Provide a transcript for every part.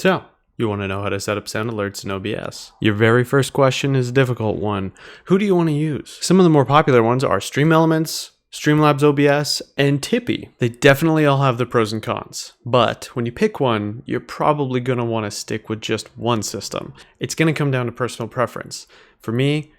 So, you want to know how to set up sound alerts in OBS. Your very first question is a difficult one. Who do you want to use? Some of the more popular ones are StreamElements, Streamlabs OBS, and Tippy. They definitely all have the pros and cons, but when you pick one, you're probably going to want to stick with just one system. It's going to come down to personal preference. For me,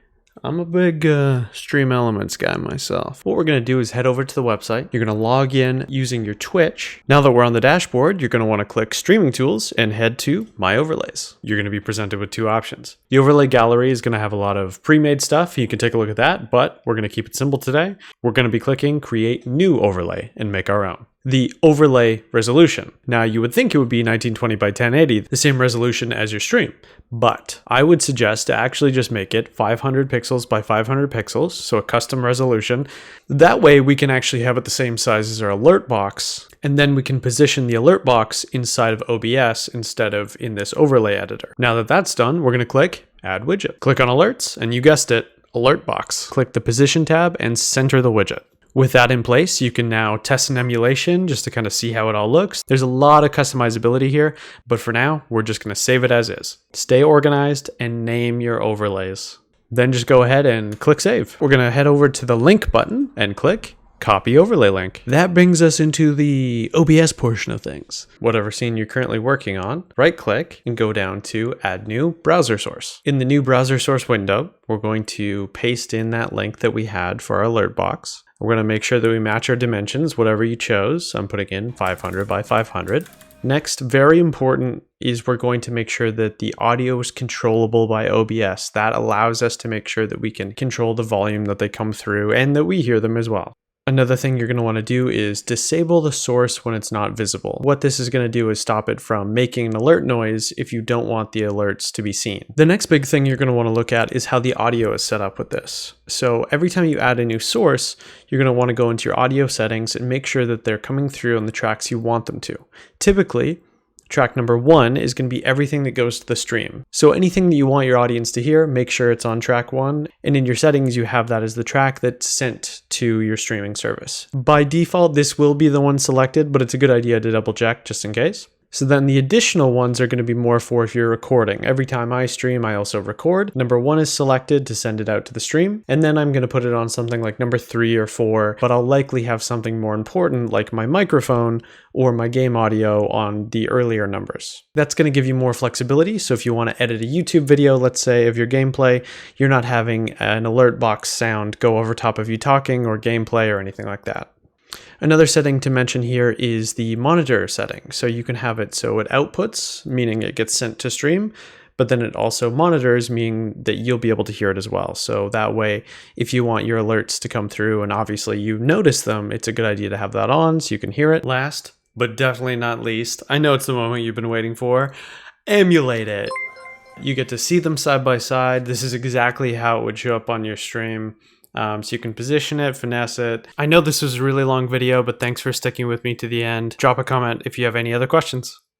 I'm a big StreamElements guy myself. What we're going to do is head over to the website. You're going to log in using your Twitch. Now that we're on the dashboard, you're going to want to click Streaming Tools and head to My Overlays. You're going to be presented with two options. The overlay gallery is going to have a lot of pre-made stuff. You can take a look at that, but we're going to keep it simple today. We're going to be clicking Create New Overlay and make our own. The overlay resolution. Now you would think it would be 1920 by 1080, the same resolution as your stream, but I would suggest to actually just make it 500 pixels by 500 pixels, so a custom resolution. That way we can actually have it the same size as our alert box, and then we can position the alert box inside of OBS instead of in this overlay editor. Now that that's done, we're going to click Add Widget. Click on Alerts, and you guessed it, Alert Box. Click the Position tab and center the widget. With that in place, you can now test an emulation just to kind of see how it all looks. There's a lot of customizability here, but for now, we're just going to save it as is. Stay organized and name your overlays. Then just go ahead and click Save. We're going to head over to the link button and click Copy Overlay Link. That brings us into the OBS portion of things. Whatever scene you're currently working on, right click and go down to Add New Browser Source. In the new browser source window, we're going to paste in that link that we had for our alert box. We're going to make sure that we match our dimensions, whatever you chose. I'm putting in 500 by 500. Next, very important, is we're going to make sure that the audio is controllable by OBS. That allows us to make sure that we can control the volume that they come through and that we hear them as well. Another thing you're going to want to do is disable the source when it's not visible. What this is going to do is stop it from making an alert noise if you don't want the alerts to be seen. The next big thing you're going to want to look at is how the audio is set up with this. So every time you add a new source, you're going to want to go into your audio settings and make sure that they're coming through on the tracks you want them to. Typically, track number 1 is going to be everything that goes to the stream. So anything that you want your audience to hear, make sure it's on track 1. And in your settings, you have that as the track that's sent to your streaming service. By default, this will be the one selected, but it's a good idea to double check just in case. So then the additional ones are going to be more for if you're recording. Every time I stream, I also record. Number 1 is selected to send it out to the stream. And then I'm going to put it on something like number 3 or 4, but I'll likely have something more important like my microphone or my game audio on the earlier numbers. That's going to give you more flexibility. So if you want to edit a YouTube video, let's say of your gameplay, you're not having an alert box sound go over top of you talking or gameplay or anything like that. Another setting to mention here is the monitor setting. So you can have it so it outputs, meaning it gets sent to stream, but then it also monitors, meaning that you'll be able to hear it as well. So that way, if you want your alerts to come through and obviously you notice them, it's a good idea to have that on so you can hear it. Last, but definitely not least, I know it's the moment you've been waiting for, emulate it. You get to see them side by side. This is exactly how it would show up on your stream. So you can position it, finesse it. I know this was a really long video, but thanks for sticking with me to the end. Drop a comment if you have any other questions.